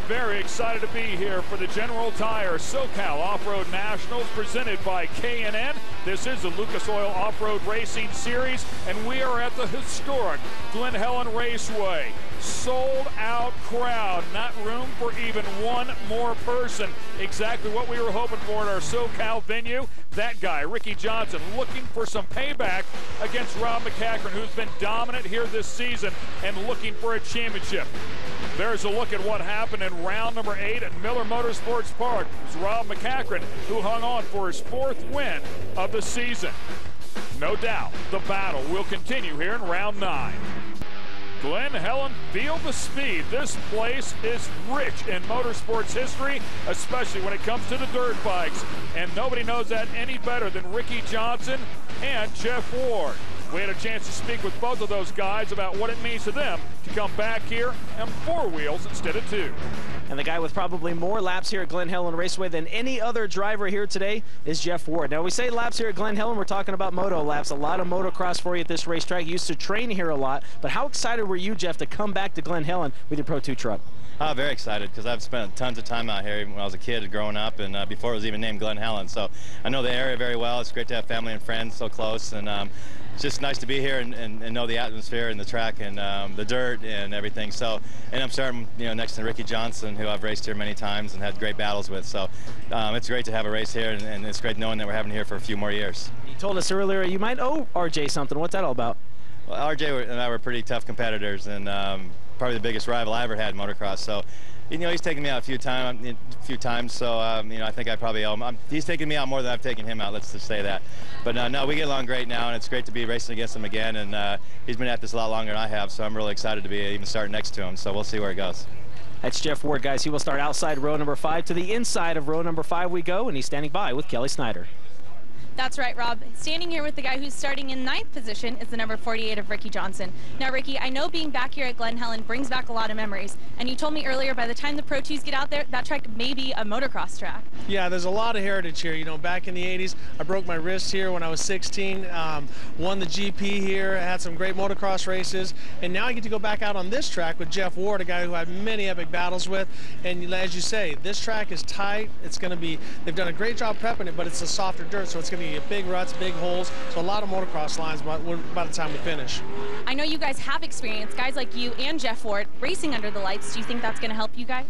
Very excited to be here for the General Tire SoCal Off-Road Nationals presented by K&N. This is the Lucas Oil Off-Road Racing Series, and we are at the historic Glen Helen Raceway. Sold out crowd, not room for even one more person. Exactly what we were hoping for at our SoCal venue. That guy, Ricky Johnson, looking for some payback against Rob McCackron, who's been dominant here this season and looking for a championship. There's a look at what happened in round number 8 at Miller Motorsports Park. It was Rob McCackron who hung on for his 4th win of the season. No doubt the battle will continue here in round 9. Glen Helen, feel the speed. This place is rich in motorsports history, especially when it comes to the dirt bikes. And nobody knows that any better than Ricky Johnson and Jeff Ward. We had a chance to speak with both of those guys about what it means to them to come back here on 4 wheels instead of 2. And the guy with probably more laps here at Glen Helen Raceway than any other driver here today is Jeff Ward. Now, we say laps here at Glen Helen, we're talking about moto laps. A lot of motocross for you at this racetrack. You used to train here a lot, but how excited were you, Jeff, to come back to Glen Helen with your Pro 2 truck? Very excited, because I've spent tons of time out here when I was a kid growing up, and before it was even named Glen Helen. So I know the area very well. It's great to have family and friends so close, and it's just nice to be here and know the atmosphere and the track and the dirt and everything. So, and I'm starting, next to Ricky Johnson, who I've raced here many times and had great battles with. So it's great to have a race here, and it's great knowing that we're having here for a few more years. You told us earlier you might owe RJ something. What's that all about? Well, RJ and I were pretty tough competitors, and probably the biggest rival I ever had in motocross. So, he's taken me out a few times. So, I think I probably owe him. He's taken me out more than I've taken him out. Let's just say that. But no, we get along great now, and it's great to be racing against him again. And he's been at this a lot longer than I have, so I'm really excited to be even starting next to him. So we'll see where it goes. That's Jeff Ward, guys. He will start outside row number 5. To the inside of row number 5 we go, and he's standing by with Kelly Snyder. That's right, Rob. Standing here with the guy who's starting in 9th position is the number 48 of Ricky Johnson. Now, Ricky, I know being back here at Glen Helen brings back a lot of memories. And you told me earlier, by the time the Pro 2s get out there, that track may be a motocross track. Yeah, there's a lot of heritage here. Back in the 80s, I broke my wrist here when I was 16, won the GP here, had some great motocross races, and now I get to go back out on this track with Jeff Ward, a guy who I had many epic battles with. And as you say, this track is tight. It's going to be, they've done a great job prepping it, but it's a softer dirt, so it's going to be big ruts, big holes, so a lot of motocross lines by the time we finish. I know you guys have experience, guys like you and Jeff Ward, racing under the lights. Do you think that's going to help you guys?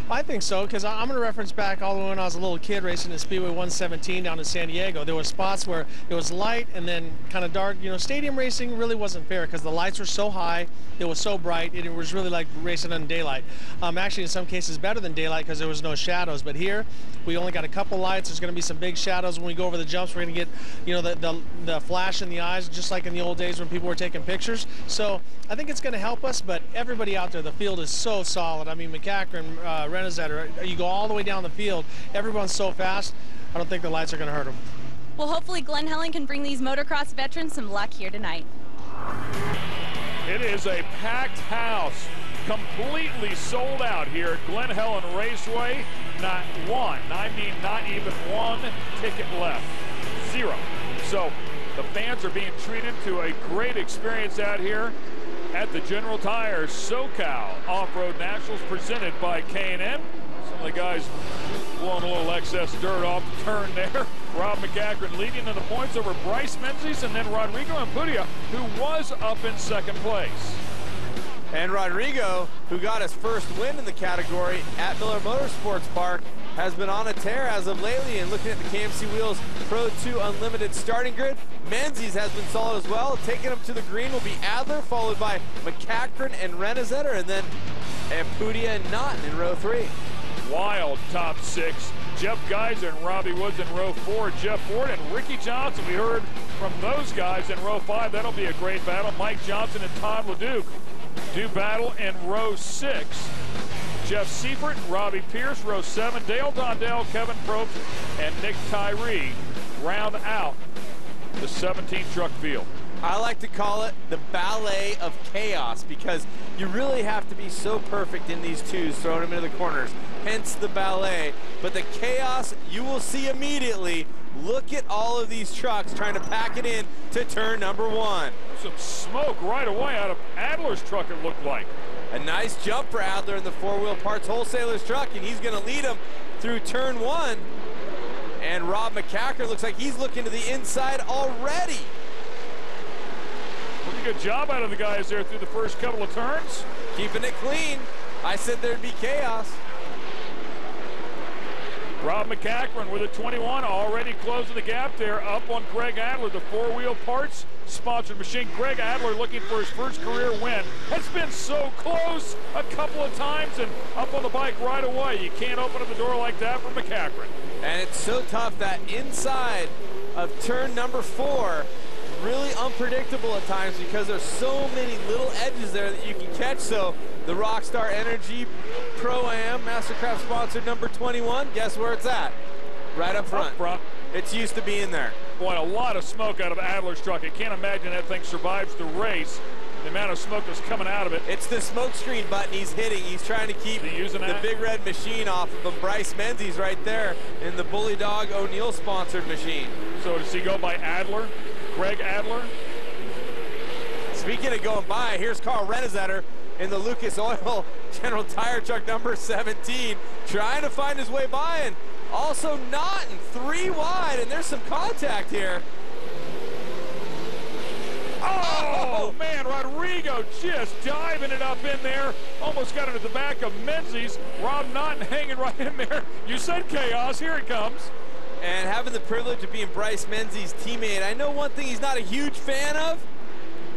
I think so, because I'm going to reference back all the way when I was a little kid racing at Speedway 117 down in San Diego. There were spots where it was light and then kind of dark. Stadium racing really wasn't fair because the lights were so high, it was so bright, and it was really like racing in daylight. Actually, in some cases, better than daylight because there was no shadows. But here, we only got a couple lights. There's going to be some big shadows when we go over the jumps. We're going to get, the flash in the eyes, just like in the old days when people were taking pictures. So I think it's going to help us. But everybody out there, the field is so solid. I mean, McCackron, Renazetter, you go all the way down the field. Everyone's so fast. I don't think the lights are going to hurt them. Well, hopefully Glen Helen can bring these motocross veterans some luck here tonight. It is a packed house, completely sold out here at Glen Helen Raceway. Not even one ticket left. 0. So the fans are being treated to a great experience out here at the General Tire SoCal Off-Road Nationals presented by K&N. Some of the guys blowing a little excess dirt off the turn there. Rob McCackron leading in the points over Bryce Menzies, and then Rodrigo Ampudia, who was up in 2nd place. And Rodrigo, who got his first win in the category at Miller Motorsports Park, has been on a tear as of lately. And looking at the KMC Wheels Pro 2 Unlimited starting grid, Menzies has been solid as well. Taking him to the green will be Adler, followed by McCackron and Renazetter, and then Ampudia and Naughton in row 3. Wild top 6. Jeff Geiser and Robbie Woods in row 4. Jeff Ward and Ricky Johnson. We heard from those guys in row 5. That'll be a great battle. Mike Johnson and Todd LeDuc do battle in row 6. Jeff Seifert, Robbie Pierce, row 7. Dale Dondell, Kevin Probst, and Nick Tyree round out the 17 truck field. I like to call it the ballet of chaos, because you really have to be so perfect in these twos, throwing them into the corners, hence the ballet. But the chaos you will see immediately. Look at all of these trucks trying to pack it in to turn number 1. Some smoke right away out of Adler's truck, it looked like. A nice jump for Adler in the four-wheel parts wholesaler's truck, and he's going to lead him through turn 1. And Rob McCacker looks like he's looking to the inside already. Pretty good job out of the guys there through the first couple of turns. Keeping it clean. I said there'd be chaos. Rob McCackron with a 21, already closing the gap there, up on Greg Adler, the four-wheel parts sponsored machine. Greg Adler looking for his first career win. Has been so close a couple of times and up on the bike right away. You can't open up the door like that for McCackron. And it's so tough that inside of turn number 4, really unpredictable at times because there's so many little edges there that you can catch. So the Rockstar Energy Pro-Am Mastercraft sponsored number 21, guess where it's at? Right up front. Up front. It's used to being there. Boy, a lot of smoke out of Adler's truck. I can't imagine that thing survives the race. The amount of smoke that's coming out of it. It's the smoke screen button he's hitting. He's trying to keep the big red machine off of him. Bryce Menzies right there in the Bully Dog O'Neill sponsored machine. So does he go by Adler? Greg Adler? Speaking of going by, here's Carl Renezetter in the Lucas Oil General Tire truck number 17, trying to find his way by, and also not in 3 wide, and there's some contact here. Oh, man, Rodrigo just diving it up in there. Almost got it at the back of Menzies. Rob Naughton hanging right in there. You said chaos. Here it comes. And having the privilege of being Bryce Menzies' teammate, I know one thing he's not a huge fan of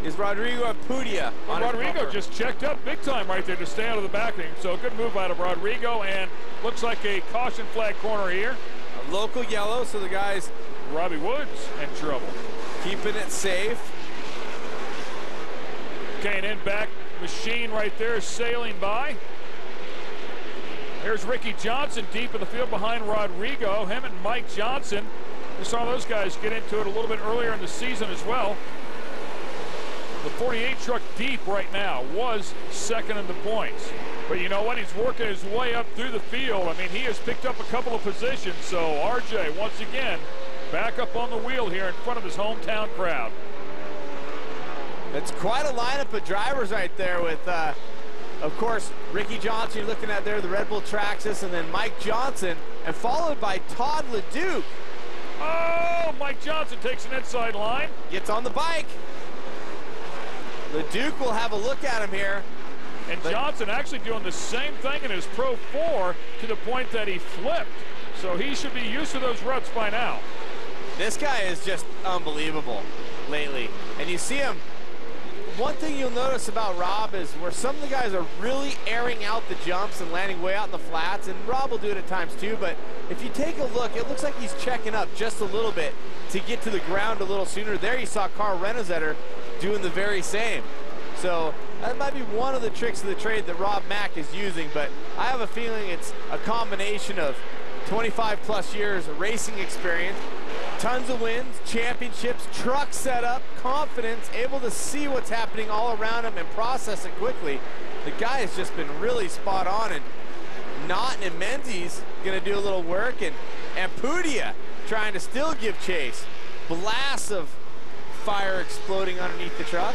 is Rodrigo Apudia. Well, Rodrigo just checked up big time right there to stay out of the back of him. So a good move out of Rodrigo, and looks like a caution flag corner here. A local yellow, so the guys, Robbie Woods, in trouble. Keeping it safe. K&N back machine right there sailing by. Here's Ricky Johnson deep in the field behind Rodrigo. Him and Mike Johnson. We saw those guys get into it a little bit earlier in the season as well. The 48 truck deep right now was second in the points. But you know what? He's working his way up through the field. I mean, he has picked up a couple of positions. So RJ, once again, back up on the wheel here in front of his hometown crowd. It's quite a lineup of drivers right there with, of course, Ricky Johnson you're looking at there, the Red Bull Traxxas, and then Mike Johnson, and followed by Todd LeDuc. Oh, Mike Johnson takes an inside line. Gets on the bike. LeDuc will have a look at him here. And Johnson actually doing the same thing in his Pro 4 to the point that he flipped. So he should be used to those ruts by now. This guy is just unbelievable lately. And you see him. One thing you'll notice about Rob is where some of the guys are really airing out the jumps and landing way out in the flats, and Rob will do it at times too, but if you take a look, it looks like he's checking up just a little bit to get to the ground a little sooner. There you saw Carl Renezetter doing the very same. So that might be one of the tricks of the trade that Rob Mack is using, but I have a feeling it's a combination of 25 plus years of racing experience, tons of wins, championships, truck setup, confidence, able to see what's happening all around him and process it quickly. The guy has just been really spot on, and Naughton and Menzies gonna do a little work, and Pudia trying to still give chase. Blasts of fire exploding underneath the truck.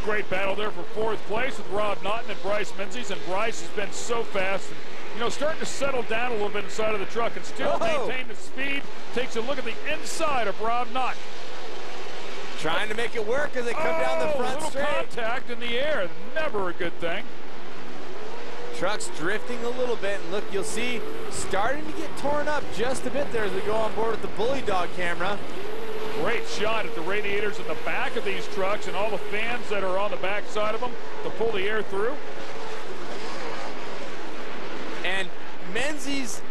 Great battle there for 4th place with Rob Naughton and Bryce Menzies, and Bryce has been so fast. You know, starting to settle down a little bit inside of the truck and still maintain the speed. Takes a look at the inside of Rob Naughton. Trying to make it work as they come down the front little straight. Contact in the air, never a good thing. Truck's drifting a little bit, and look, you'll see starting to get torn up just a bit there as we go on board with the Bully Dog camera. Great shot at the radiators in the back of these trucks and all the fans that are on the back side of them to pull the air through. And Menzies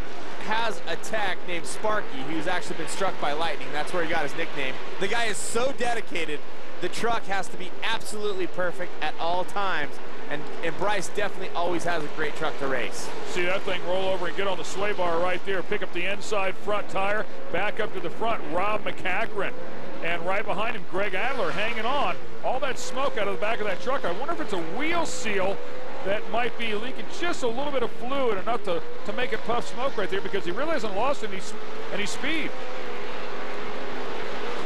has a tech named Sparky who's actually been struck by lightning. That's where he got his nickname. The guy is so dedicated. The truck has to be absolutely perfect at all times. And Bryce definitely always has a great truck to race. See that thing roll over and get on the sway bar right there. Pick up the inside front tire. Back up to the front, Rob McCackron. And right behind him, Greg Adler hanging on. All that smoke out of the back of that truck. I wonder if it's a wheel seal that might be leaking just a little bit of fluid, enough to make it puff smoke right there, because he really hasn't lost any speed.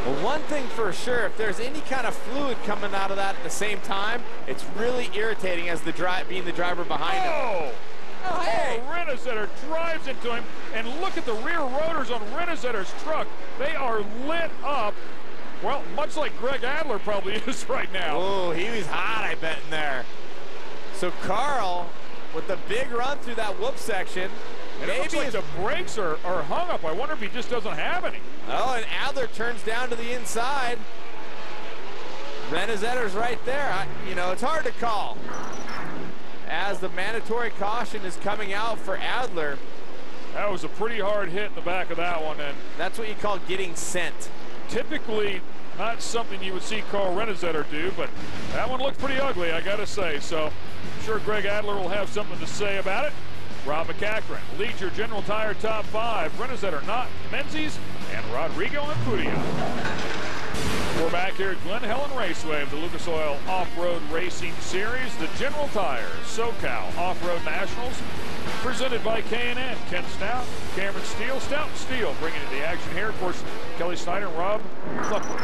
Well, one thing for sure, if there's any kind of fluid coming out of that at the same time, it's really irritating as being the driver behind him. Oh, hey! Renazetter drives into him, and look at the rear rotors on Renazetter's truck. They are lit up, well, much like Greg Adler probably is right now. Oh, he was hot, I bet, in there. So Carl, with the big run through that whoop section, and it looks like the brakes are hung up. I wonder if he just doesn't have any. Oh, and Adler turns down to the inside. Renazetter's right there. You know, it's hard to call, as the mandatory caution is coming out for Adler. That was a pretty hard hit in the back of that one, and that's what you call getting sent. Typically not something you would see Carl Renazetter do, but that one looked pretty ugly, I gotta say. So I'm sure Greg Adler will have something to say about it. Rob McCachran leads your General Tire top 5. Renazetter, Knott, Menzies, and Rodrigo and Pudia. We're back here at Glen Helen Raceway of the Lucas Oil Off-Road Racing Series. The General Tire SoCal Off-Road Nationals, presented by K&N. Ken Stout, Cameron Steele, Stout and Steele bringing in the action here. Of course, Kelly Snyder and Rob Clupper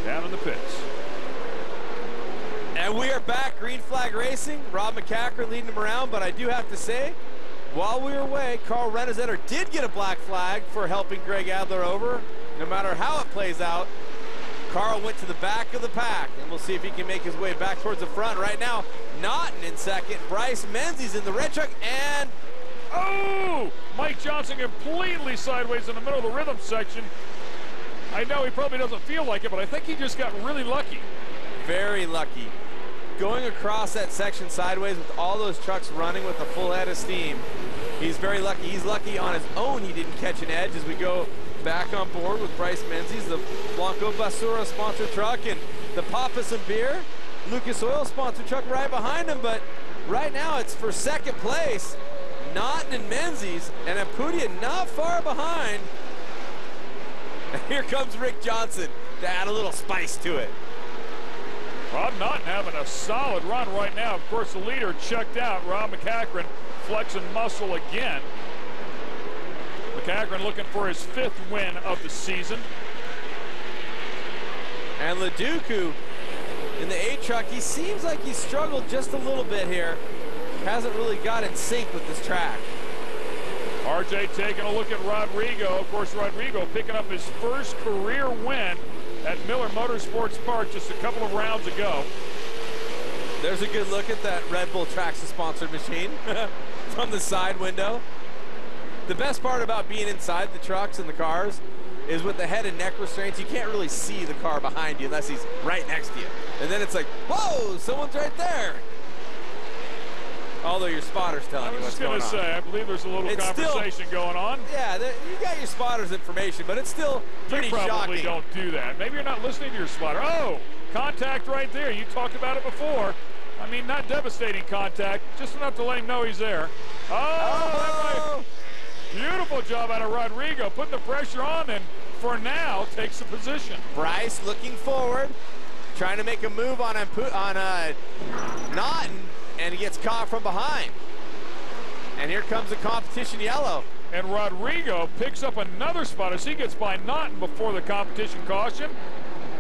down in the pits. And we are back, green flag racing. Rob McCachran leading them around, but I do have to say, while we were away, Carl Renazetter did get a black flag for helping Greg Adler over. No matter how it plays out, Carl went to the back of the pack, and we'll see if he can make his way back towards the front. Right now, Naughton in second, Bryce Menzies in the red truck, and oh! Mike Johnson completely sideways in the middle of the rhythm section. I know he probably doesn't feel like it, but I think he just got really lucky. Very lucky. Going across that section sideways with all those trucks running with a full head of steam. He's very lucky. He's lucky on his own he didn't catch an edge as we go back on board with Bryce Menzies, the Blanco Basura sponsored truck, and the Papas and Beer Lucas Oil sponsored truck right behind him. But right now it's for second place. Naughton and Menzies, and Ampudia not far behind. And here comes Rick Johnson to add a little spice to it. Rob Naughton having a solid run right now. Of course, the leader checked out. Rob McCachran flexing muscle again. McCachran looking for his 5th win of the season. And Leduc in the 8 truck, he seems like he struggled just a little bit here. Hasn't really got in sync with this track. RJ taking a look at Rodrigo. Of course, Rodrigo picking up his first career win at Miller Motorsports Park just a couple of rounds ago. There's a good look at that Red Bull Traxxas sponsored machine from the side window. The best part about being inside the trucks and the cars is with the head and neck restraints, you can't really see the car behind you unless he's right next to you. And then it's like, whoa, someone's right there. Although your spotter's telling you what's going on. I was just going to say, I believe there's a little conversation going on. Yeah, you got your spotter's information, but it's still pretty shocking. You probably don't do that. Maybe you're not listening to your spotter. Oh, contact right there. You talked about it before. I mean, not devastating contact, just enough to let him know he's there. Oh! Beautiful job out of Rodrigo, putting the pressure on, and for now takes the position. Bryce looking forward, trying to make a move on Naughton, and he gets caught from behind. And here comes the competition yellow. And Rodrigo picks up another spot as he gets by Naughton before the competition caution.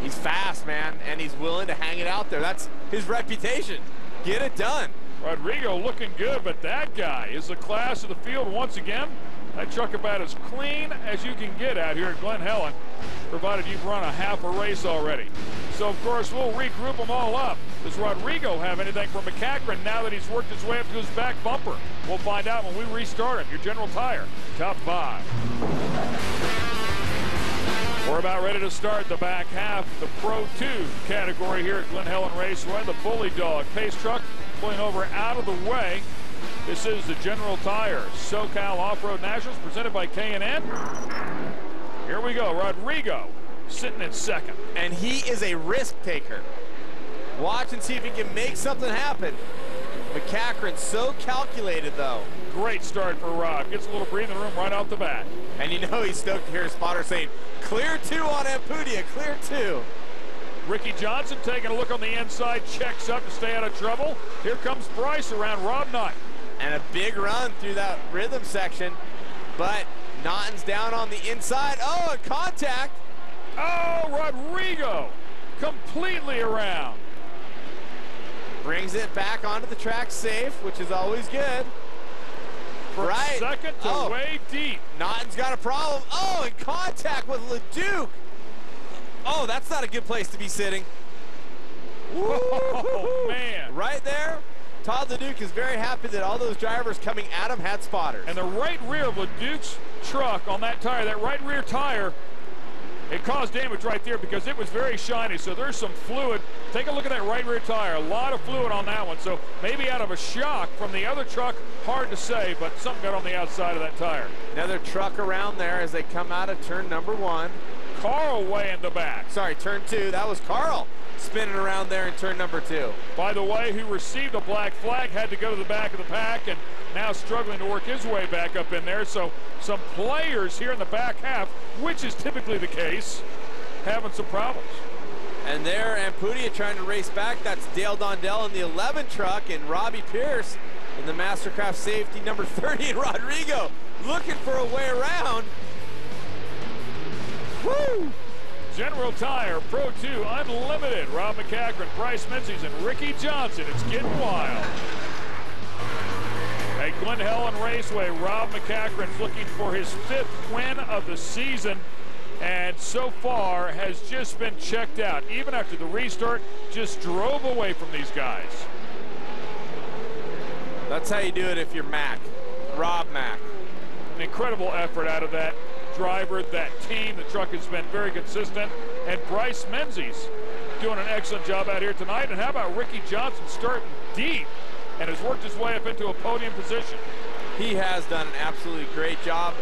He's fast, man, and he's willing to hang it out there. That's his reputation. Get it done. Rodrigo looking good, but that guy is the class of the field once again. That truck about as clean as you can get out here at Glen Helen, provided you've run a half a race already. So, of course, we'll regroup them all up. Does Rodrigo have anything for McCachran now that he's worked his way up to his back bumper? We'll find out when we restart him. Your General Tire Top 5. We're about ready to start the back half, the Pro 2 category here at Glen Helen Raceway. The Bully Dog pace truck pulling over out of the way. This is the General Tire SoCal Off-Road Nationals presented by K&N. Here we go. Rodrigo sitting in second. And he is a risk taker. Watch and see if he can make something happen. McCachran so calculated, though. Great start for Rob. Gets a little breathing room right off the bat. And you know he's stoked to hear his spotter saying, clear 2 on Ampudia, clear 2. Ricky Johnson taking a look on the inside, checks up to stay out of trouble. Here comes Bryce around Rob Naughton. And a big run through that rhythm section, but Naughton's down on the inside. Oh, a contact. Oh, Rodrigo completely around. Brings it back onto the track safe, which is always good. From second to way deep. Naughton's got a problem. Oh, in contact with LeDuc. Oh, that's not a good place to be sitting. Oh, man. Right there, Todd LeDuc is very happy that all those drivers coming at him had spotters. And the right rear of LeDuc's truck on that tire, that right rear tire, it caused damage right there because it was very shiny. So there's some fluid. Take a look at that right rear tire. A lot of fluid on that one. So maybe out of a shock from the other truck, hard to say, but something got on the outside of that tire. Another truck around there as they come out of turn number 1. Carl way in the back. Sorry, turn 2. That was Carl spinning around there in turn number 2. By the way, who received a black flag, had to go to the back of the pack and now struggling to work his way back up in there. So some players here in the back half, which is typically the case, having some problems. And there, Ampudia trying to race back. That's Dale Dondell in the 11 truck and Robbie Pierce in the Mastercraft safety number 30. And Rodrigo looking for a way around. Woo! General Tire, Pro 2 Unlimited, Rob McCachran, Bryce Menzies, and Ricky Johnson. It's getting wild. At Glen Helen Raceway, Rob McCachran's looking for his 5th win of the season, and so far has just been checked out. Even after the restart, just drove away from these guys. That's how you do it if you're Mac, Rob Mac. An incredible effort out of that driver, that team. The truck has been very consistent. And Bryce Menzies doing an excellent job out here tonight. And how about Ricky Johnson starting deep and has worked his way up into a podium position? He has done an absolutely great job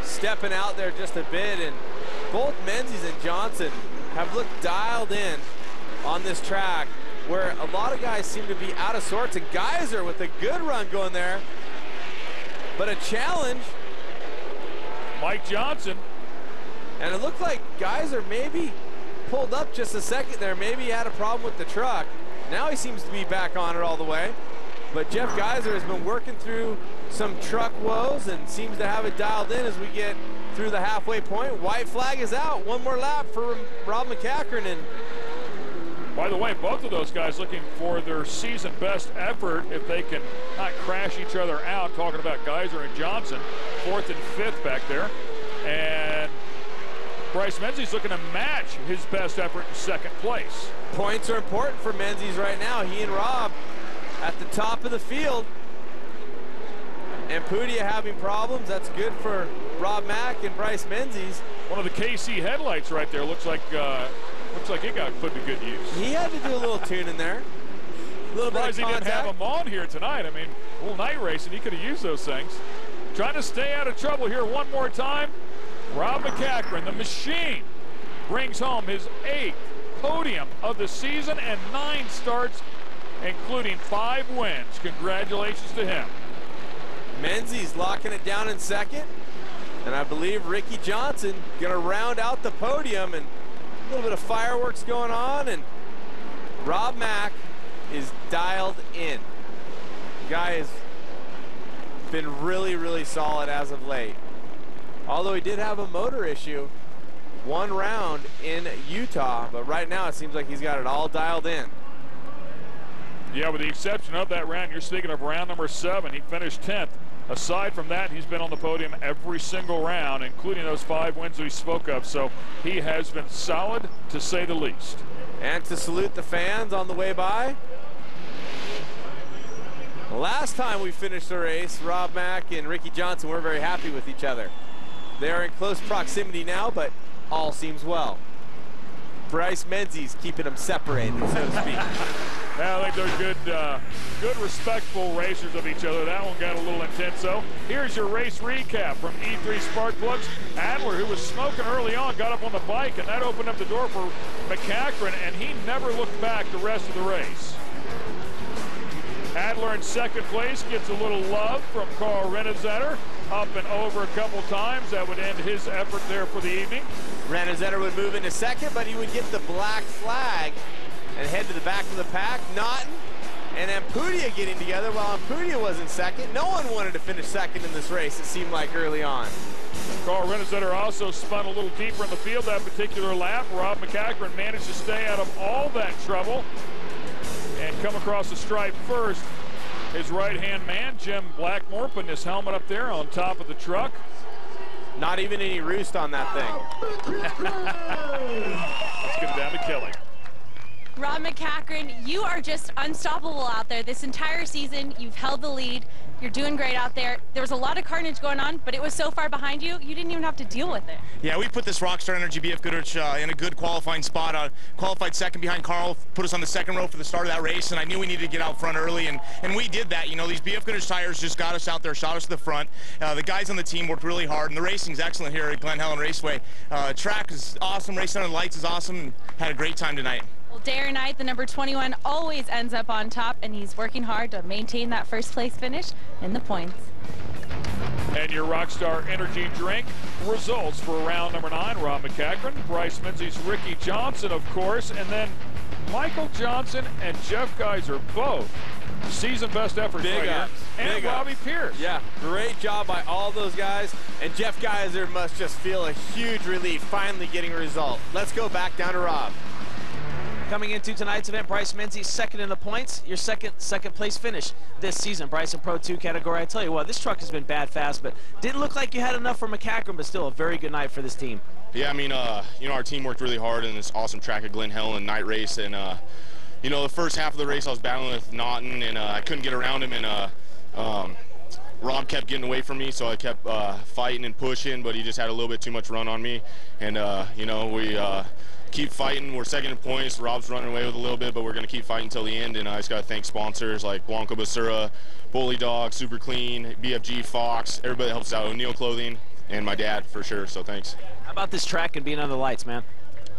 stepping out there just a bit. And both Menzies and Johnson have looked dialed in on this track where a lot of guys seem to be out of sorts. And Geyser with a good run going there. But a challenge. Mike Johnson. And it looked like Geyser maybe pulled up just a second there. Maybe he had a problem with the truck. Now he seems to be back on it all the way. But Jeff Geyser has been working through some truck woes and seems to have it dialed in as we get through the halfway point. White flag is out. One more lap for Rob McCachran. And by the way, both of those guys looking for their season best effort if they can not crash each other out. Talking about Geyser and Johnson, 4th and 5th back there. And Bryce Menzies looking to match his best effort in 2nd place. Points are important for Menzies right now. He and Rob at the top of the field. Ampudia having problems. That's good for Rob Mack and Bryce Menzies. One of the KC headlights right there looks like it got put to good use. He had to do a little tuning there. A little bit of Surprised he didn't have them on here tonight. I mean, a little night racing, he could have used those things. Trying to stay out of trouble here one more time. Rob McCachran, the machine, brings home his 8th podium of the season and 9 starts, including 5 wins. Congratulations to him. Menzies locking it down in 2nd. And I believe Ricky Johnson going to round out the podium, and a little bit of fireworks going on, and Rob Mack is dialed in. The guy has been really, really solid as of late. Although he did have a motor issue 1 round in Utah, but right now it seems like he's got it all dialed in. Yeah, with the exception of that round, you're speaking of round number 7. He finished 10th. Aside from that, he's been on the podium every single round, including those 5 wins we spoke of. So he has been solid, to say the least. And to salute the fans on the way by. The last time we finished the race, Rob Mack and Ricky Johnson were very happy with each other. They are in close proximity now, but all seems well. Bryce Menzies keeping them separated, so to speak. Yeah, I think they're good, respectful racers of each other. That one got a little intense, though. Here's your race recap from E3 Spark Plugs. Adler, who was smoking early on, got up on the bike, and that opened up the door for McCachran, and he never looked back the rest of the race. Adler in 2nd place gets a little love from Carl Renezetter, up and over a couple times. That would end his effort there for the evening. Renezetter would move into 2nd, but he would get the black flag and head to the back of the pack. Naughton and Ampudia getting together. While Ampudia was in second, no one wanted to finish second in this race, it seemed like early on. Carl Rennesetter also spun a little deeper in the field that particular lap. Rob McCachran managed to stay out of all that trouble and come across the stripe first. His right-hand man, Jim Blackmore, putting his helmet up there on top of the truck. Not even any roost on that thing. Let's get it down to Kelly. Rob McCachran, you are just unstoppable out there. This entire season, you've held the lead. You're doing great out there. There was a lot of carnage going on, but it was so far behind you, you didn't even have to deal with it. Yeah, we put this Rockstar Energy BF Goodrich in a good qualifying spot. Qualified second behind Carl, put us on the second row for the start of that race, and I knew we needed to get out front early, and we did that. You know, these BF Goodrich tires just got us out there, shot us to the front. The guys on the team worked really hard, and the racing's excellent here at Glen Helen Raceway. Track is awesome, racing under the lights is awesome, and had a great time tonight. Well, day or night, the number 21 always ends up on top, and he's working hard to maintain that first place finish in the points. And your Rockstar Energy drink results for round number 9, Rob McCachran, Bryce Menzies, Ricky Johnson, of course, and then Michael Johnson and Jeff Geiser, both season best efforts Big right ups. here. And Big Robbie ups. Pierce. Yeah, great job by all those guys. And Jeff Geiser must just feel a huge relief finally getting a result. Let's go back down to Rob. Coming into tonight's event, Bryce Menzies second in the points. Your second place finish this season, Bryce, in Pro 2 category. I tell you what, this truck has been bad fast, but didn't look like you had enough for McCachran, but still a very good night for this team. Yeah, I mean, you know, our team worked really hard in this awesome track at Glen Helen night race, and you know, the first half of the race I was battling with Naughton, and I couldn't get around him, and Rob kept getting away from me, so I kept fighting and pushing, but he just had a little bit too much run on me, and you know, we keep fighting. We're second in points. Rob's running away with a little bit, but we're going to keep fighting until the end, and I just got to thank sponsors like Blanco Basura, Bully Dog, Super Clean, BFG, Fox, everybody that helps out, O'Neill Clothing, and my dad for sure, so thanks. How about this track and being under the lights, man?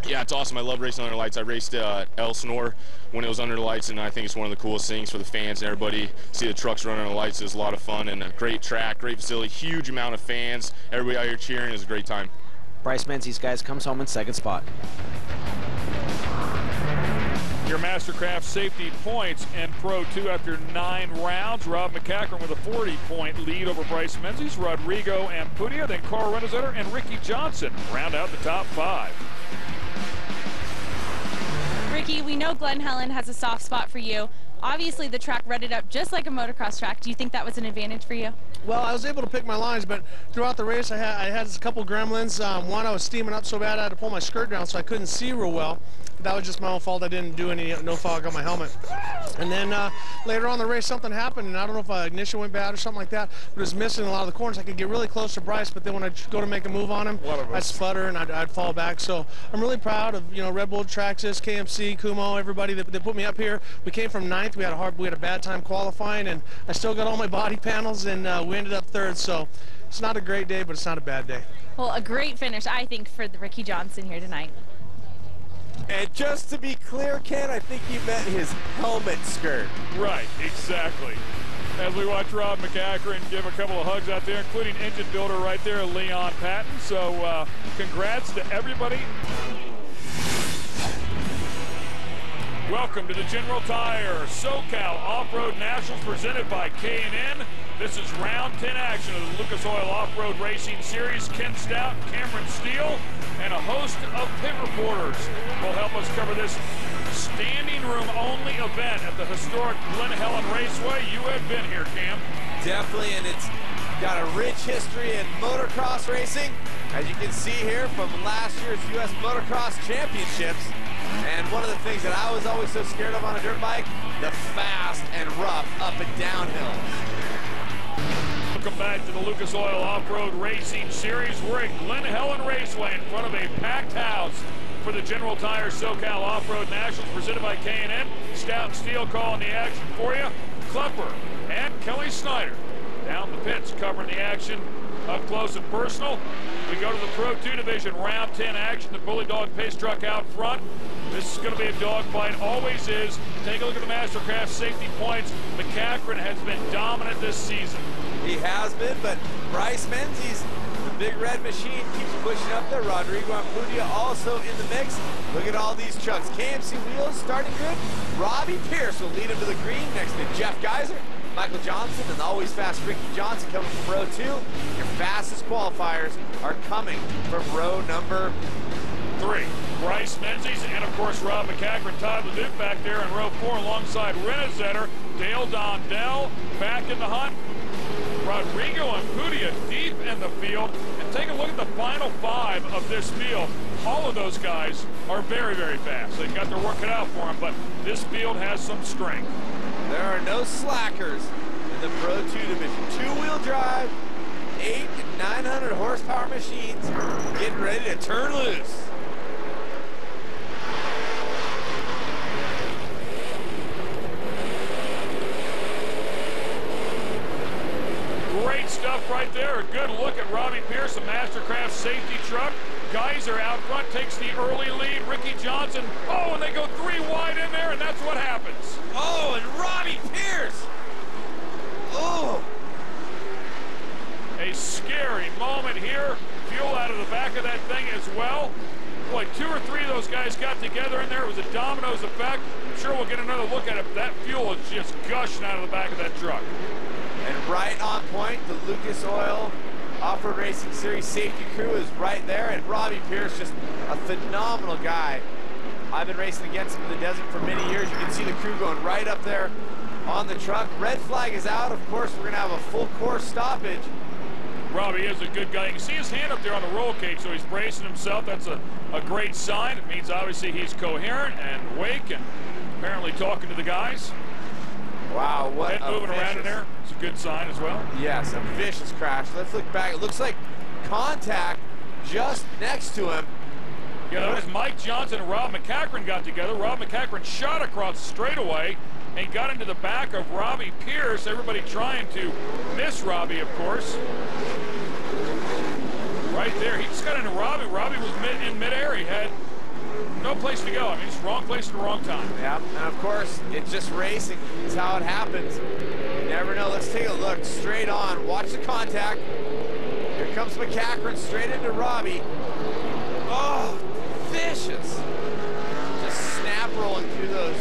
Yeah, it's awesome. I love racing under the lights. I raced Elsinore when it was under the lights, and I think it's one of the coolest things for the fans and everybody. See the trucks running under the lights is a lot of fun, and a great track, great facility, huge amount of fans. Everybody out here cheering. Is a great time. Bryce Menzies, guys, comes home in second spot. Your Mastercraft safety points in Pro 2 after 9 rounds. Rob McCachran with a 40-point lead over Bryce Menzies, Rodrigo Ampudia, then Carl Rennesetter and Ricky Johnson round out the top 5. Ricky, we know Glen Helen has a soft spot for you. Obviously, the track redded up just like a motocross track. Do you think that was an advantage for you? Well, I was able to pick my lines, but throughout the race, I had a couple gremlins. One, I was steaming up so bad I had to pull my skirt down so I couldn't see real well. That was just my own fault. I didn't do no fog on my helmet. And then later on in the race, something happened, and I don't know if ignition went bad or something like that, but it was missing a lot of the corners. I could get really close to Bryce, but then when I'd go to make a move on him, I'd sputter and I'd fall back. So I'm really proud of, you know, Red Bull, Traxxas, KMC, Kumo, everybody that put me up here. We came from 9th. We had a bad time qualifying, and I still got all my body panels, and we ended up 3rd. So it's not a great day, but it's not a bad day. Well, a great finish, I think, for the Ricky Johnson here tonight. And just to be clear, Ken, I think you meant his helmet skirt. Right, exactly. As we watch Rob McCachran give a couple of hugs out there, including engine builder right there, Leon Patton. So congrats to everybody. Welcome to the General Tire SoCal Off-Road Nationals presented by K&N. This is round 10 action of the Lucas Oil Off-Road Racing Series. Ken Stout, Cameron Steele, and a host of pit reporters will help us cover this standing room only event at the historic Glen Helen Raceway. You have been here, Cam. Definitely, and it's got a rich history in motocross racing, as you can see here from last year's U.S. Motocross Championships. And one of the things that I was always so scared of on a dirt bike, the fast and rough up and down hills. Welcome back to the Lucas Oil Off-Road Racing Series. We're at Glen Helen Raceway in front of a packed house for the General Tire SoCal Off-Road Nationals presented by K&N. Stout and Steele calling the action for you. Klepper and Kelly Snyder down the pits covering the action up close and personal. We go to the Pro 2 division, round 10 action. The Bully Dog pace truck out front. This is going to be a dogfight, always is. Take a look at the Mastercraft safety points. McCachran has been dominant this season. He has been, but Bryce Menzies, the big red machine keeps pushing up there. Rodrigo Ampudia also in the mix. Look at all these trucks. KMC Wheels starting good. Robbie Pierce will lead him to the green next to Jeff Geiser, Michael Johnson, and the always fast Ricky Johnson coming from row 2. Your fastest qualifiers are coming from row number 3. Bryce Menzies and, of course, Rob McCaffrey, Todd Leduc back there in row 4 alongside Renezetter. Dale Dondell back in the hunt. Rodrigo Ampudia deep in the field. And take a look at the final 5 of this field. All of those guys are very, very fast. They've got their work cut out for them, but this field has some strength. There are no slackers in the Pro 2 division. 2-wheel drive, 800 and 900 horsepower machines getting ready to turn loose. Great stuff right there. A good look at Robbie Pierce, a Mastercraft safety truck. Geiser out front takes the early lead. Ricky Johnson, oh, and they go 3 wide in there, and that's what happens. Oh, and Robbie Pierce. Oh. A scary moment here. Fuel out of the back of that thing as well. Boy, 2 or 3 of those guys got together in there. It was a dominoes effect. I'm sure we'll get another look at it. That fuel is just gushing out of the back of that truck. And right on point, the Lucas Oil Off-Road Racing Series safety crew is right there, and Robbie Pierce, just a phenomenal guy. I've been racing against him in the desert for many years. You can see the crew going right up there on the truck. Red flag is out. Of course, we're going to have a full course stoppage. Robbie is a good guy. You can see his hand up there on the roll cage, so he's bracing himself. That's a great sign. It means obviously he's coherent and awake and apparently talking to the guys. Wow, what head moving around in there. It's a good sign as well. Yes, a vicious crash. Let's look back. It looks like contact just next to him. Yeah, that was Mike Johnson and Rob McCaffrey got together. Rob McCaffrey shot across the straightaway and got into the back of Robbie Pierce. Everybody trying to miss Robbie, of course. Right there, he just got into Robbie. Robbie was in midair. He had no place to go. I mean, it's wrong place at the wrong time. Yeah, and of course, it's just racing. It's how it happens. You never know. Let's take a look straight on. Watch the contact. Here comes McCaffrey straight into Robbie. Oh, vicious. Just snap rolling through those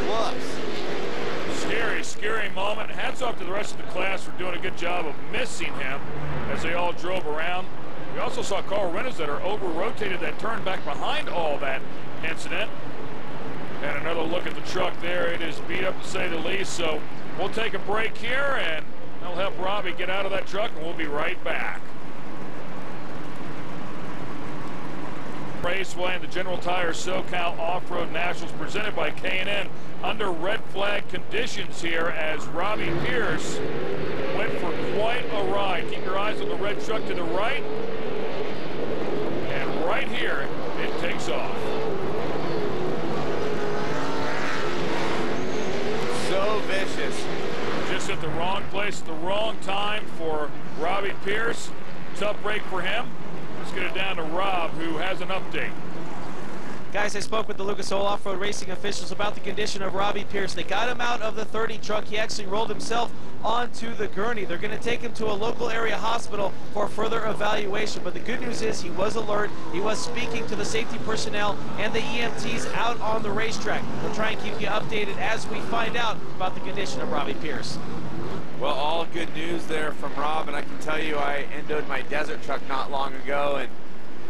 whoops. Scary, scary moment. Hats off to the rest of the class for doing a good job of missing him as they all drove around. We also saw Carl Renezetter over-rotated that turn back behind all that incident. And another look at the truck there. It is beat up to say the least. So we'll take a break here, and that'll help Robbie get out of that truck, and we'll be right back. Raceway and the General Tire SoCal Off-Road Nationals presented by K&N under red flag conditions here as Robbie Pierce went for quite a ride. Keep your eyes on the red truck to the right. And right here, it takes off. So vicious. Just at the wrong place at the wrong time for Robbie Pierce. Tough break for him. Let's get it down to Rob, who has an update. Guys, I spoke with the Lucas Oil Off-Road Racing officials about the condition of Robbie Pierce. They got him out of the 30 truck. He actually rolled himself onto the gurney. They're going to take him to a local area hospital for further evaluation. But the good news is he was alert. He was speaking to the safety personnel and the EMTs out on the racetrack. We'll try and keep you updated as we find out about the condition of Robbie Pierce. Well, all good news there from Rob, and I can tell you I endoed my desert truck not long ago, and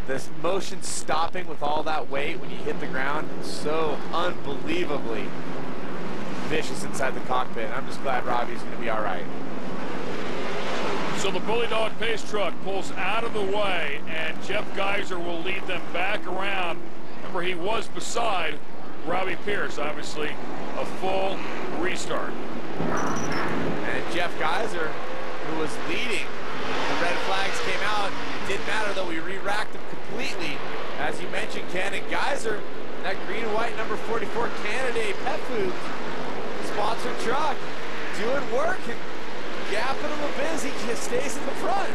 this motion stopping with all that weight when you hit the ground is so unbelievably vicious inside the cockpit. I'm just glad Robbie's going to be all right. So the Bully Dog Pace truck pulls out of the way, and Jeff Geiser will lead them back around. Remember, he was beside Robbie Pierce, obviously a full restart. And Jeff Geiser, who was leading, the red flags came out. It didn't matter though, we re-racked them completely. As you mentioned, Ken, and Geiser, that green and white number 44 Canada Pet Food sponsored truck, doing work and gapping him a bit as he just stays in the front.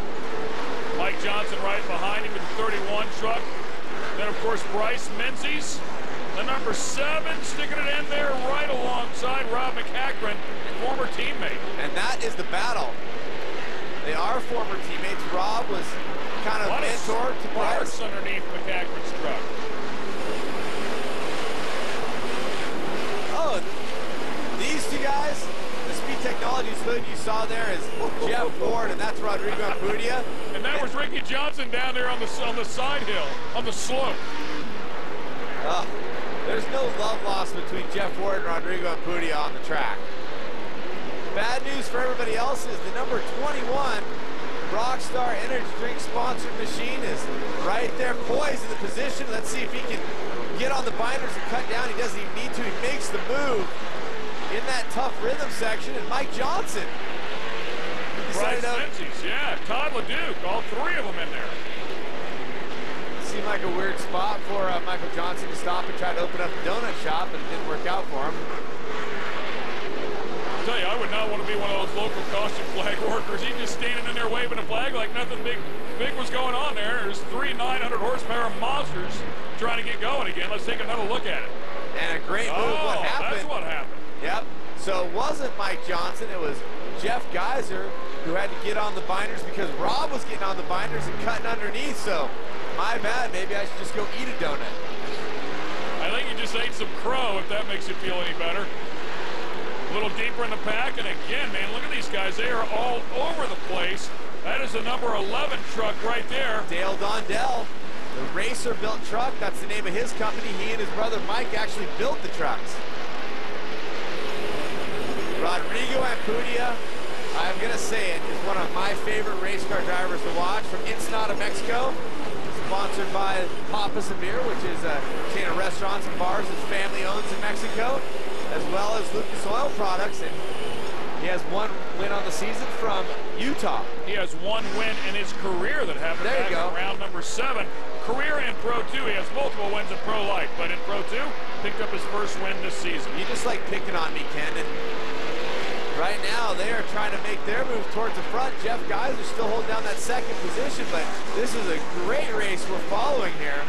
Mike Johnson right behind him in the 31 truck. Then, of course, Bryce Menzies, the number 7, sticking it in there right alongside Rob McCaffrey, former teammate. And that is the battle. They are former teammates. Rob was kind of mentor to Bryce. Underneath McCachran's truck. Oh, these two guys, the Speed Technologies hood you saw there is Jeff Ward, and that's Rodrigo Ampudia. And that was Ricky Johnson down there on the side hill, on the slope. There's no love lost between Jeff Ward and Rodrigo Ampudia on the track. Bad news for everybody else is the number 21 Rockstar Energy Drink sponsored machine is right there, poised in the position. Let's see if he can get on the binders and cut down. He doesn't even need to. He makes the move in that tough rhythm section. And Mike Johnson. Bryce Menzies, yeah, Todd LeDuc, all three of them in there. Seemed like a weird spot for Michael Johnson to stop and try to open up a donut shop, but it didn't work out for him. I'll tell you, I would not want to be one of those local costume flag workers. He's just standing in there waving a flag like nothing big was going on there. There's three 900 horsepower monsters trying to get going again. Let's take another look at it. And a great move. What happened? That's what happened. Yep. So it wasn't Mike Johnson. It was Jeff Geiser who had to get on the binders because Rob was getting on the binders and cutting underneath. So my bad. Maybe I should just go eat a donut. I think you just ate some crow, if that makes you feel any better. A little deeper in the pack, and again, man, look at these guys. They are all over the place. That is the number 11 truck right there. Dale Dondell, the racer-built truck. That's the name of his company. He and his brother Mike actually built the trucks. Rodrigo Ampudia, I'm going to say it, is one of my favorite race car drivers to watch from Ensenada, Mexico. Sponsored by Papas and Beer, which is a chain of restaurants and bars his family owns in Mexico, as well as Lucas Oil Products. And he has one win on the season from Utah. He has one win in his career that happened back in round number 7. Career in Pro 2. He has multiple wins in Pro Life, but in Pro 2, picked up his first win this season. You just like picking on me, Ken. And right now, they are trying to make their move towards the front. Jeff Geiser still holding down that second position, but this is a great race we're following here.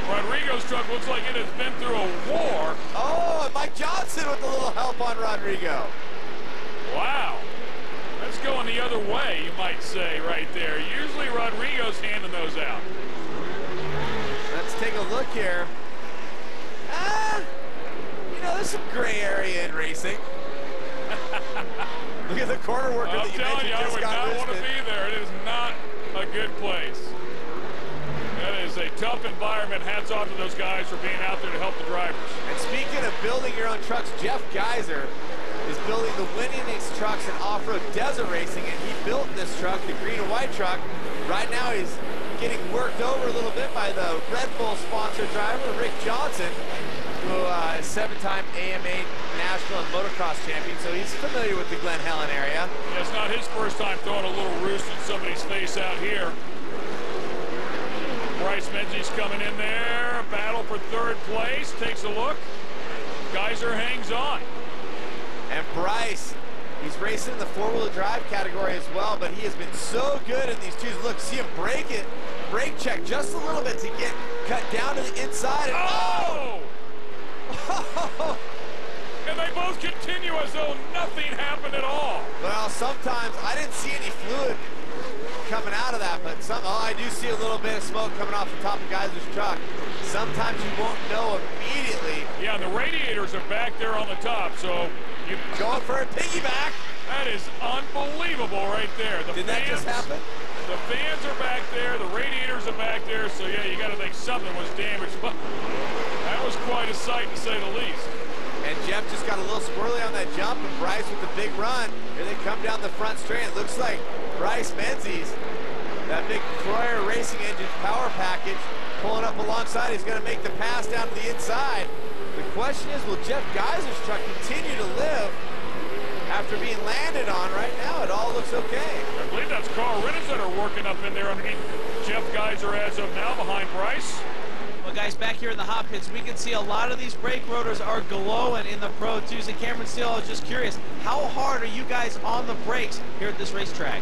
Rodrigo's truck looks like it has been through a war. Oh, and Mike Johnson with a little help on Rodrigo. Wow. That's going the other way, you might say, right there. Usually Rodrigo's handing those out. Let's take a look here. You know, there's some gray area in racing. Look at the corner worker that you mentioned. I would not want to be there. It is not a good place. That is a tough environment. Hats off to those guys for being out there to help the drivers. And speaking of building your own trucks, Jeff Geiser is building the winningest trucks in off-road desert racing, and he built this truck, the green and white truck. Right now he's getting worked over a little bit by the Red Bull sponsored driver, Rick Johnson, who is 7-time AMA National and Motocross champion, so he's familiar with the Glen Helen area. Yeah, it's not his first time throwing a little roost in somebody's face out here. Bryce Menzies coming in there, battle for third place, takes a look. Geiser hangs on. And Bryce, he's racing in the four-wheel drive category as well, but he has been so good in these twos. Look, see him brake check just a little bit to get cut down to the inside. And oh! And they both continue as though nothing happened at all. Well, sometimes I didn't see any fluid coming out of that, but I do see a little bit of smoke coming off the top of Geiser's truck. Sometimes you won't know immediately. Yeah, and the radiators are back there on the top, so you going for a piggyback. That is unbelievable right there. Did that just happen? The fans are back there, the radiators are back there, so yeah, you got to think something was damaged, but that was quite a sight to say the least. And Jeff just got a little squirrely on that jump, and Bryce with the big run. Here they come down the front straight. It looks like Bryce Menzies, that big Troyer Racing Engine power package, pulling up alongside. He's going to make the pass down to the inside. The question is, will Jeff Geiser's truck continue to live after being landed on? Right now, it all looks okay. I believe that's Carl Ritters that are working up in there underneath Jeff Geiser as of now behind Bryce. Well, guys, back here in the hot pits, we can see a lot of these brake rotors are glowing in the Pro 2s. And Cameron Steele, I was just curious, how hard are you guys on the brakes here at this racetrack?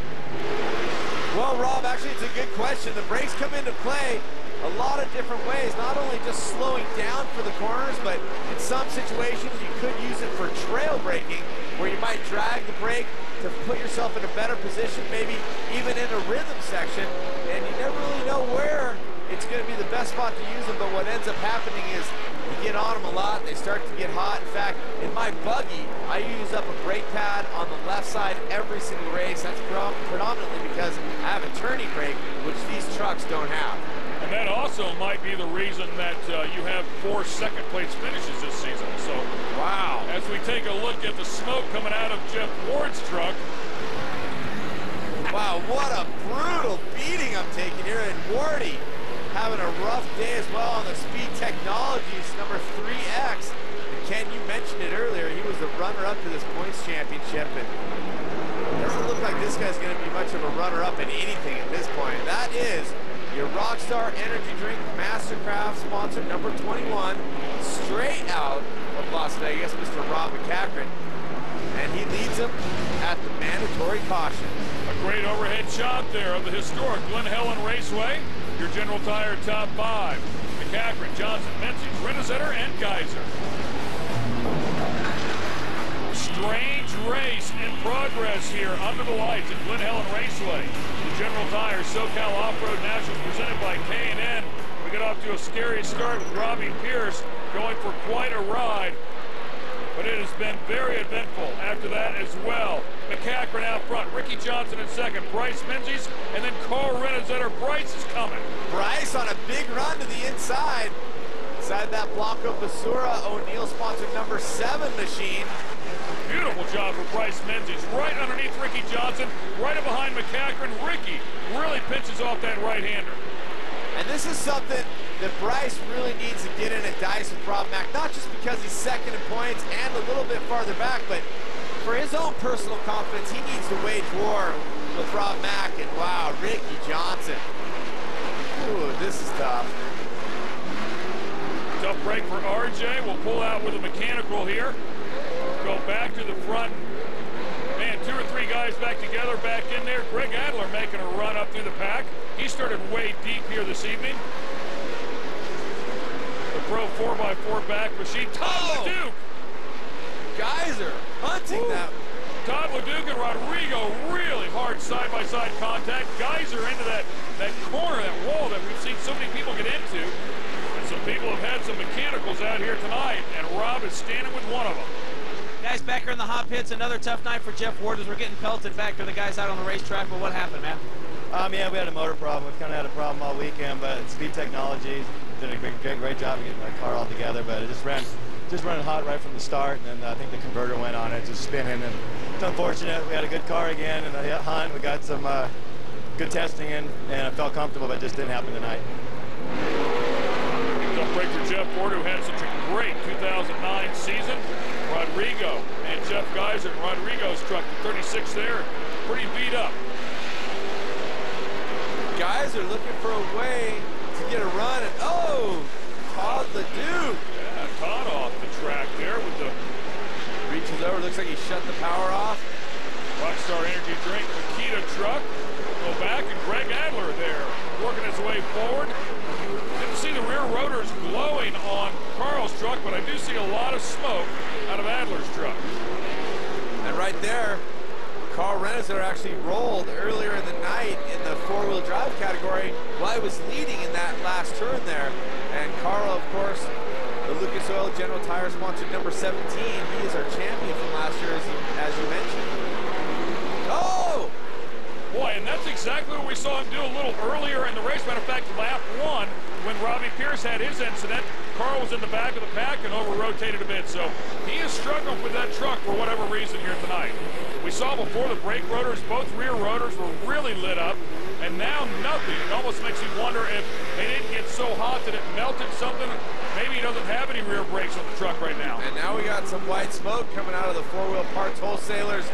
Well, Rob, actually, it's a good question. The brakes come into play a lot of different ways, not only just slowing down for the corners, but in some situations you could use it for trail braking, where you might drag the brake to put yourself in a better position, maybe even in a rhythm section, and you never really know where it's going to be the best spot to use them, but what ends up happening is you get on them a lot, they start to get hot. In fact, in my buggy, I use up a brake pad on the left side every single race. That's predominantly because I have a turning brake, which these trucks don't have. And that also might be the reason that you have 4 second-place finishes this season. So, wow. As we take a look at the smoke coming out of Jeff Ward's truck. Wow, what a brutal beating I'm taking here. And Wardy having a rough day as well on the Speed Technologies number 3X. And Ken, you mentioned it earlier, he was the runner-up to this points championship, and it doesn't look like this guy's going to be much of a runner-up in anything at this point. That is your Rockstar Energy Drink Mastercraft sponsor number 21, straight out of Las Vegas, Mr. Rob McCaffrey. And he leads them at the mandatory caution. A great overhead shot there of the historic Glen Helen Raceway. Your General Tire top 5. McCaffrey, Johnson, Menzies, Renazetter, and Geyser. Strange race in progress here under the lights at Glen Helen Raceway. The General Tire SoCal Off-Road Nationals presented by K&N. We get off to a scary start with Robbie Pierce going for quite a ride. But it has been very eventful after that as well. McCaffrey out front, Ricky Johnson in second, Bryce Menzies, and then Carl Renazetter. Bryce is coming. Bryce on a big run to the inside. Inside that Blanco Basura O'Neill sponsored number 7 machine. Beautiful job for Bryce Menzies. Right underneath Ricky Johnson, right behind McCaffrey. Ricky really pinches off that right-hander. And this is something that Bryce really needs to get in a dice with Rob Mack, not just because he's second in points and a little bit farther back, but for his own personal confidence, he needs to wage war with Rob Mack. And wow, Ricky Johnson. Ooh, this is tough. Tough break for RJ. We'll pull out with a mechanical here. Go back to the front. Man, 2 or 3 guys back together, back in there. Greg Adler making a run up through the pack. He started way deep here this evening. The Pro 4x4 back machine. Todd LeDuc. Geyser hunting that. Todd LeDuc and Rodrigo really hard side-by-side contact. Geyser into that corner, that wall that we've seen so many people get into. And some people have had some mechanicals out here tonight, and Rob is standing with one of them. Guys back here in the hot pits, another tough night for Jeff Ward as we're getting pelted back to the guys out on the racetrack. But what happened, man? Yeah, we had a motor problem. We've kind of had a problem all weekend, but Speed Technologies did a great job of getting the car all together, but it just running hot right from the start, and then I think the converter went on it, just spinning, and it's unfortunate. We had a good car again in the hunt. We got some good testing in, and I felt comfortable, but it just didn't happen tonight. Tough break for Jeff Ward, who had such a great 2009 season. Rodrigo and Jeff Geyser in Rodrigo's truck, the 36 there, pretty beat up. Guys are looking for a way to get a run, and oh, Todd LeDuc. Yeah, Todd off the track there with the... Reaches over, looks like he shut the power off. Rockstar Energy Drink Makita truck. Go back, and Greg Adler there, working his way forward. Didn't see the rear rotors glowing on Carl's truck, but I do see a lot of smoke out of Adler's truck. And right there, Carl Renazetter actually rolled earlier in the night in the 4-wheel drive category while he was leading in that last turn there. And Carl, of course, the Lucas Oil General Tire sponsored number 17. He is our champion from last year, as you mentioned. Oh! Boy, and that's exactly what we saw him do a little earlier in the race. Matter of fact, lap 1, when Robbie Pierce had his incident, Carl was in the back of the pack and over-rotated a bit. So he is struggling with that truck for whatever reason here tonight. We saw before the brake rotors, both rear rotors were really lit up, and now nothing. It almost makes you wonder if they didn't get so hot that it melted something. Maybe he doesn't have any rear brakes on the truck right now. And now we got some white smoke coming out of the 4-wheel parts wholesalers.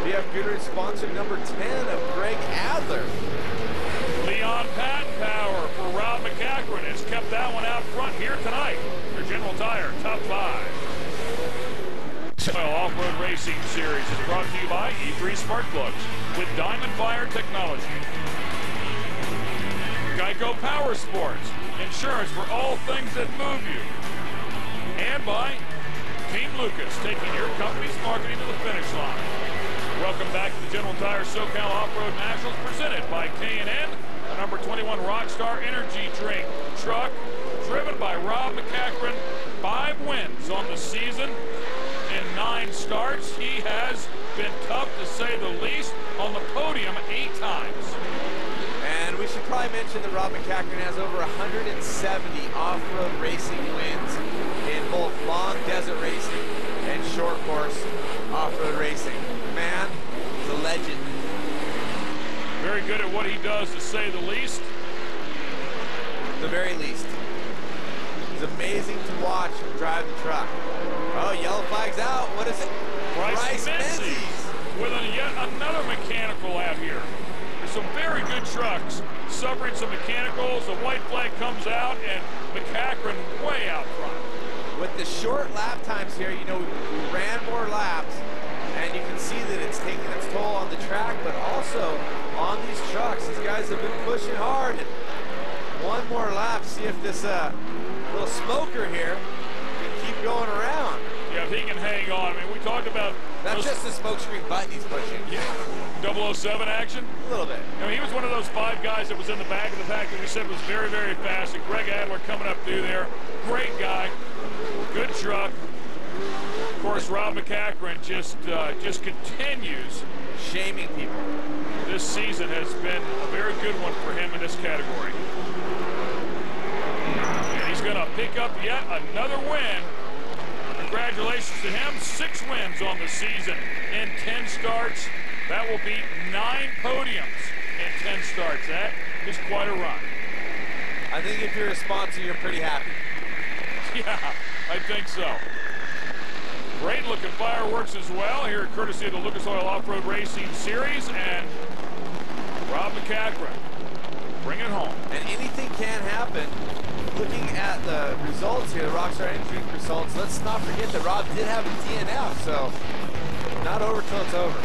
BF Goodrich sponsored number 10 of Greg Adler. Leon Patton power for Rob McCaffrey has kept that one out front here tonight. Your General Tire top 5. Well, Off-Road Racing Series is brought to you by E3 Spark Plugs with Diamond Fire Technology. Geico Power Sports, insurance for all things that move you. And by Team Lucas, taking your company's marketing to the finish line. Rough Welcome back to the General Tire SoCal Off-Road Nationals presented by K&N, the number 21 Rockstar Energy Drink truck, driven by Rob McCachran. 5 wins on the season in 9 starts. He has been tough to say the least, on the podium 8 times. And we should probably mention that Rob McCachran has over 170 off-road racing wins in both long desert racing and short course off-road racing. Man, he's a legend. Very good at what he does, to say the least. The very least. It's amazing to watch him drive the truck. Oh, yellow flag's out. What is it? Bryce Menzies with yet another mechanical out here. There's some very good trucks suffering some mechanicals. The white flag comes out, and McCachran way out front. With the short lap times here, you know, we ran more laps, and you can see that it's taking its toll on the track, but also on these trucks. These guys have been pushing hard. And one more lap, see if this little smoker here can keep going around. Yeah, if he can hang on. I mean, we talked about... That's just the smokescreen button he's pushing. Yeah, 007 action? A little bit. I mean, he was one of those 5 guys that was in the back of the pack that we said was very, very fast. And Greg Adler coming up through there. Great guy. Good truck. Of course, Rob McCachran just continues shaming people. This season has been a very good one for him in this category. And he's going to pick up yet another win. Congratulations to him. 6 wins on the season in 10 starts. That will be 9 podiums in 10 starts. That is quite a run. I think if you're a sponsor, you're pretty happy. Yeah, I think so. Great looking fireworks as well here, courtesy of the Lucas Oil Off-Road Racing Series, and Rob McCachran bring it home. And anything can happen. Looking at the results here, the Rockstar Energy results, let's not forget that Rob did have a DNF, so not over till it's over.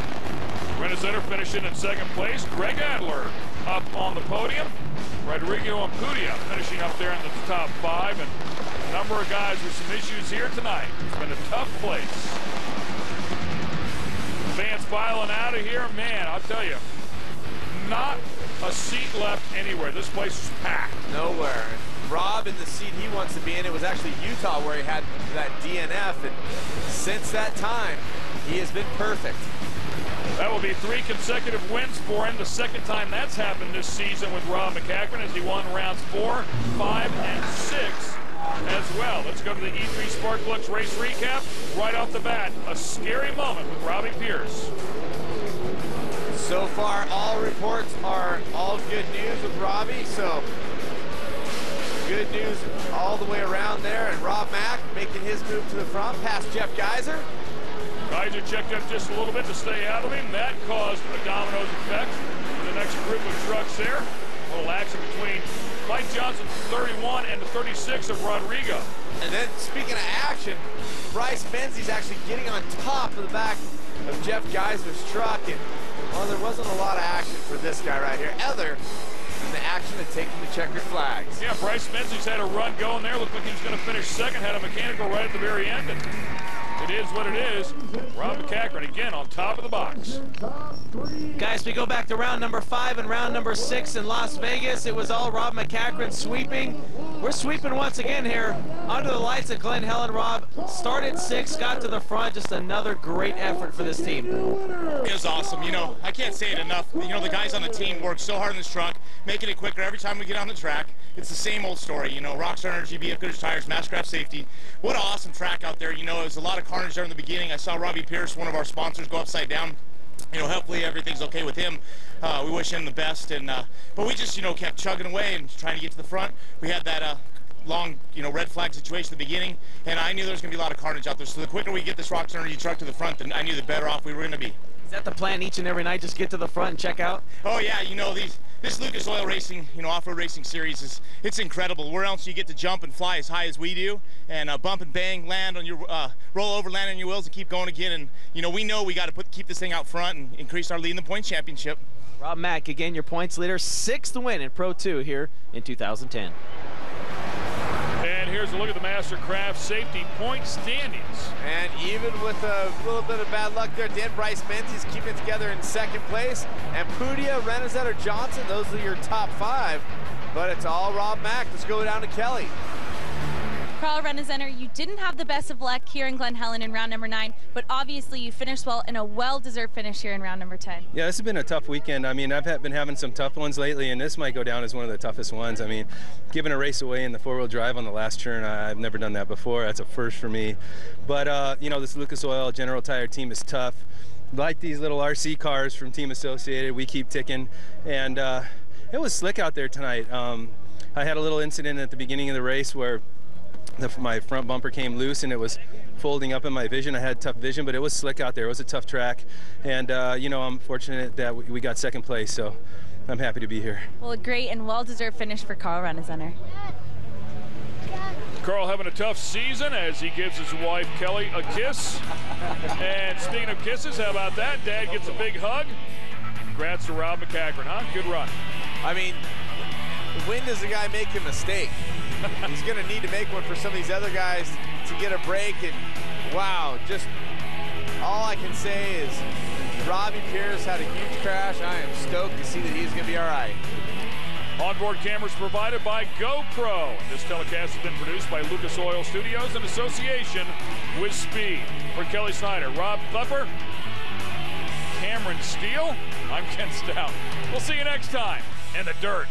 Renner finishing in 2nd place. Greg Adler up on the podium. Rodrigo Ampudia finishing up there in the top 5, and a number of guys with some issues here tonight. It's been a tough place. Fans filing out of here. Man, I'll tell you, not a seat left anywhere. This place is packed. Nowhere. Rob in the seat he wants to be in. It was actually Utah where he had that DNF, and since that time, he has been perfect. That will be 3 consecutive wins for him. The 2nd time that's happened this season with Rob McCachran, as he won rounds 4, 5, and 6 as well. Let's go to the E3 Sparklux race recap. Right off the bat, a scary moment with Robbie Pierce. So far, all reports are all good news with Robbie, so good news all the way around there. And Rob Mack making his move to the front past Jeff Geiser. Geiser checked up just a little bit to stay out of him. That caused a dominoes effect for the next group of trucks there. A little action between Mike Johnson's 31 and the 36 of Rodrigo. And then, speaking of action, Bryce Menzies actually getting on top of the back of Jeff Geiser's truck. And, well, there wasn't a lot of action for this guy right here, other than the action of taking the checkered flags. Yeah, Bryce Menzies had a run going there. Looked like he was going to finish 2nd, had a mechanical right at the very end. And it is what it is. Rob McCachran again on top of the box. Guys, we go back to round number 5 and round number 6 in Las Vegas. It was all Rob McCachran sweeping. We're sweeping once again here under the lights at Glen Helen. Rob started 6th, got to the front. Just another great effort for this team. It was awesome. You know, I can't say it enough. You know, the guys on the team work so hard in this truck, making it quicker every time we get on the track. It's the same old story, you know, Rockstar Energy, BF Goodrich Tires, Masscraft Safety. What an awesome track out there. You know, it was a lot of carnage there in the beginning. I saw Robbie Pierce, one of our sponsors, go upside down. You know, hopefully everything's okay with him. We wish him the best. And but we just, you know, kept chugging away and trying to get to the front. We had that long, you know, red flag situation at the beginning, and I knew there was going to be a lot of carnage out there. So the quicker we get this Rockstar Energy truck to the front, then I knew the better off we were going to be. Is that the plan each and every night? Just get to the front and check out? Oh yeah, you know, this Lucas Oil Racing, you know, off-road racing series it's incredible. Where else you get to jump and fly as high as we do, and bump and bang, land on your roll over, land on your wheels, and keep going again. And you know we got to keep this thing out front and increase our lead in the points championship. Rob Mack, again, your points leader, 6th win in Pro 2 here in 2010. And here here's a look at the Mastercraft safety point standings. And even with a little bit of bad luck there, Dan Bryce Menzies keeping it together in second place. And Pudia, Renazetter, Johnson, those are your top 5. But it's all Rob Mack. Let's go down to Kelly. Carl Renazetter, you didn't have the best of luck here in Glen Helen in round number 9, but obviously you finished well in a well-deserved finish here in round number 10. Yeah, this has been a tough weekend. I mean, I've been having some tough ones lately, and this might go down as one of the toughest ones. I mean, giving a race away in the 4-wheel drive on the last turn, I've never done that before. That's a first for me. But, you know, this Lucas Oil General Tire team is tough. Like these little RC cars from Team Associated, we keep ticking. And it was slick out there tonight. I had a little incident at the beginning of the race where my front bumper came loose and it was folding up in my vision. I had tough vision, but it was slick out there. It was a tough track. And, you know, I'm fortunate that we got second place, so I'm happy to be here. Well, a great and well-deserved finish for Carl Renazetter. Carl having a tough season as he gives his wife, Kelly, a kiss. And speaking of kisses, how about that? Dad gets a big hug. Congrats to Rob McCagran, huh? Good run. I mean, when does a guy make a mistake? He's going to need to make one for some of these other guys to get a break. And wow, just all I can say is Robbie Pierce had a huge crash. I am stoked to see that he's going to be all right. Onboard cameras provided by GoPro. This telecast has been produced by Lucas Oil Studios in association with Speed. For Kelly Snyder, Rob Klepper, Cameron Steele, I'm Ken Stout. We'll see you next time in the dirt.